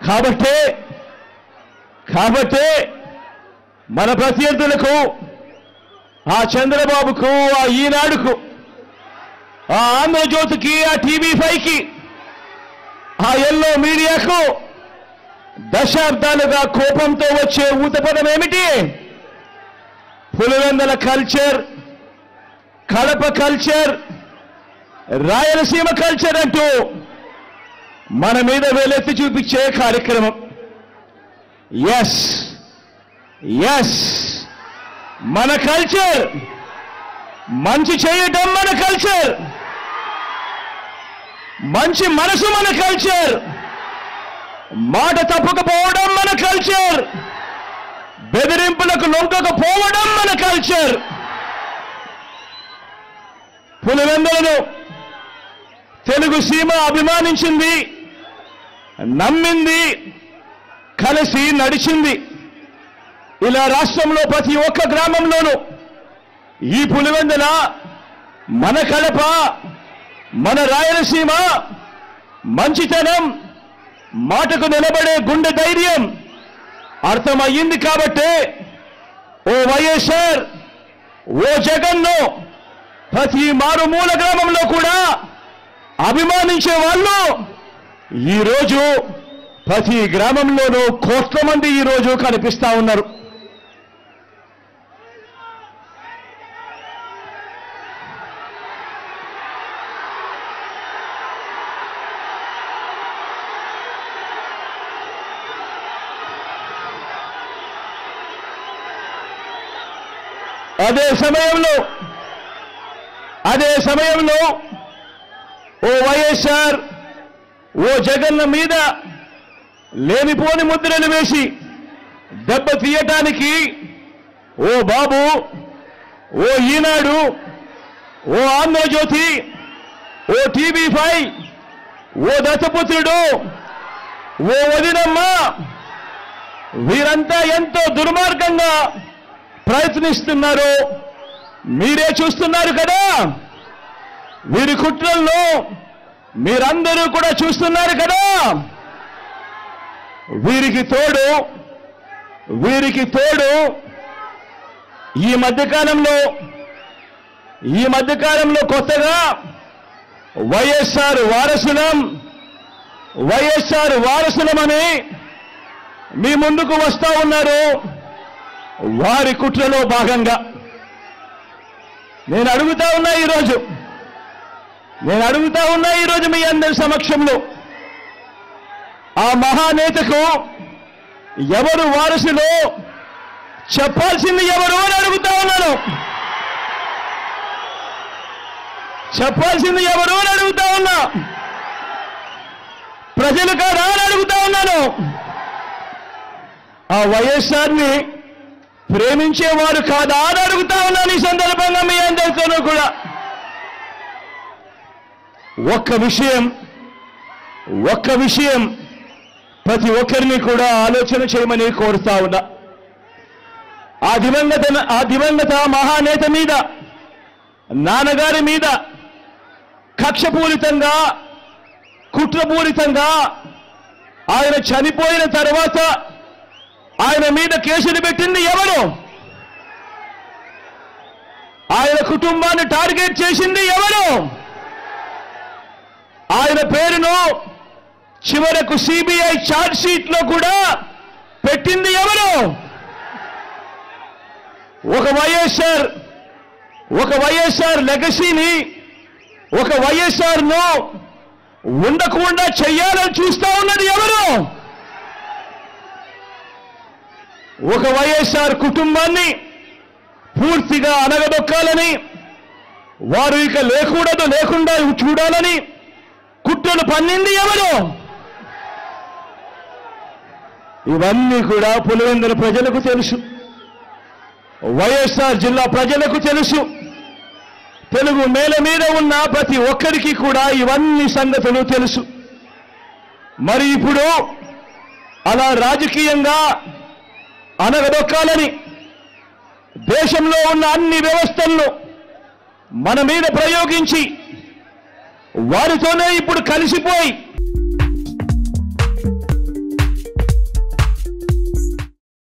కాబట్టి మన ప్రత్యర్థులకు ఆ చంద్రబాబుకు ఆ ఈనాడుకు ఆ ఆంధ్రజ్యోతికి ఆ టీవీ5కి ఆ ఎల్లో మీడియాకు దశాబ్దాలుగా కోపంతో వచ్చే ఊతపదం ఏమిటి? Pulivendula culture, Kadapa culture, Rayalaseema culture అంటూ మన మీద వేలెత్తి చూపించే కార్యక్రమం. ఎస్ మన కల్చర్, మంచి చేయటం మన కల్చర్, మంచి మనసు మన కల్చర్, మాట తప్పకపోవడం మన కల్చర్, బెదిరింపులకు లొంగకపోవడం మన కల్చర్. పులివెందులను తెలుగు సీమ అభిమానించింది, నమ్మింది, కలిసి నడిచింది. ఇలా రాష్ట్రంలో ప్రతి ఒక్క గ్రామంలోనూ ఈ పులివెందుల, మన కడప, మన రాయలసీమ మంచితనం, మాటకు నిలబడే గుండె ధైర్యం అర్థమయ్యింది. కాబట్టి ఓ వైఎస్ఆర్, ఓ జగన్ను ప్రతి మారుమూల గ్రామంలో కూడా అభిమానించే వాళ్ళు ఈరోజు ప్రతి గ్రామంలోనూ కోట్ల మంది ఈరోజు కనిపిస్తా ఉన్నారు. అదే సమయంలో ఓ వైఎస్ఆర్, ఓ జగన్ మీద లేనిపోని ముద్రలు వేసి దెబ్బ తీయటానికి ఓ బాబు, ఓ ఈనాడు, ఓ ఆంధ్రజ్యోతి, ఓ టీవీ5, ఓ దత్తపుత్రుడు, ఓ వదినమ్మ, వీరంతా ఎంతో దుర్మార్గంగా ప్రయత్నిస్తున్నారు. మీరే చూస్తున్నారు కదా. వీరి కుట్రల్లో మీరందరూ కూడా చూస్తున్నారు కదా. వీరికి తోడు ఈ మధ్యకాలంలో కొత్తగా వైఎస్ఆర్ వారసులమని మీ ముందుకు వస్తా ఉన్నారు. వారి కుట్రలో భాగంగా నేను అడుగుతా ఉన్నా ఈరోజు మీ అందరి సమక్షంలో, ఆ మహానేతకు ఎవరు వారసులో చెప్పాల్సింది ఎవరు అని అడుగుతా ఉన్నాను. చెప్పాల్సింది ఎవరు అని అడుగుతా ఉన్నా. ప్రజలు కాదా అని అడుగుతా ఉన్నాను. ఆ వైఎస్ఆర్ని ప్రేమించేవారు కాదా అని అడుగుతా ఉన్నాను. ఈ సందర్భంగా మీ అందరితోనూ కూడా ఒక్క విషయం ప్రతి ఒక్కరిని కూడా ఆలోచన చేయమని కోరుతా ఉన్నా. ఆ దివంగత మహానేత మీద, నాన్నగారి మీద కక్షపూరితంగా, కుట్రపూరితంగా ఆయన చనిపోయిన తర్వాత ఆయన మీద కేసులు పెట్టింది ఎవరు? ఆయన కుటుంబాన్ని టార్గెట్ చేసింది ఎవరు? ఆయన పేరును చివరకు సిబిఐ ఛార్జ్ షీట్లో కూడా పెట్టింది ఎవరు? ఒక వైఎస్ఆర్ లెగసీని, ఒక వైఎస్ఆర్ను ఉండకుండా చెయ్యాలని చూస్తా ఉన్నది ఎవరు? ఒక వైఎస్ఆర్ కుటుంబాన్ని పూర్తిగా అనగదొక్కాలని, వారు ఇక లేకుండా చూడాలని కుట్రలు పన్నింది ఎవరు? ఇవన్నీ కూడా పులివెందుల ప్రజలకు తెలుసు, వైఎస్ఆర్ జిల్లా ప్రజలకు తెలుసు. తెలుగు నేల మీద ఉన్న ప్రతి ఒక్కరికి కూడా ఇవన్నీ సంగతులు తెలుసు. మరి ఇప్పుడు అలా రాజకీయంగా అనగదొక్కాలని దేశంలో ఉన్న అన్ని వ్యవస్థలను మన మీద ప్రయోగించి వారితోనే ఇప్పుడు కలిసిపోయి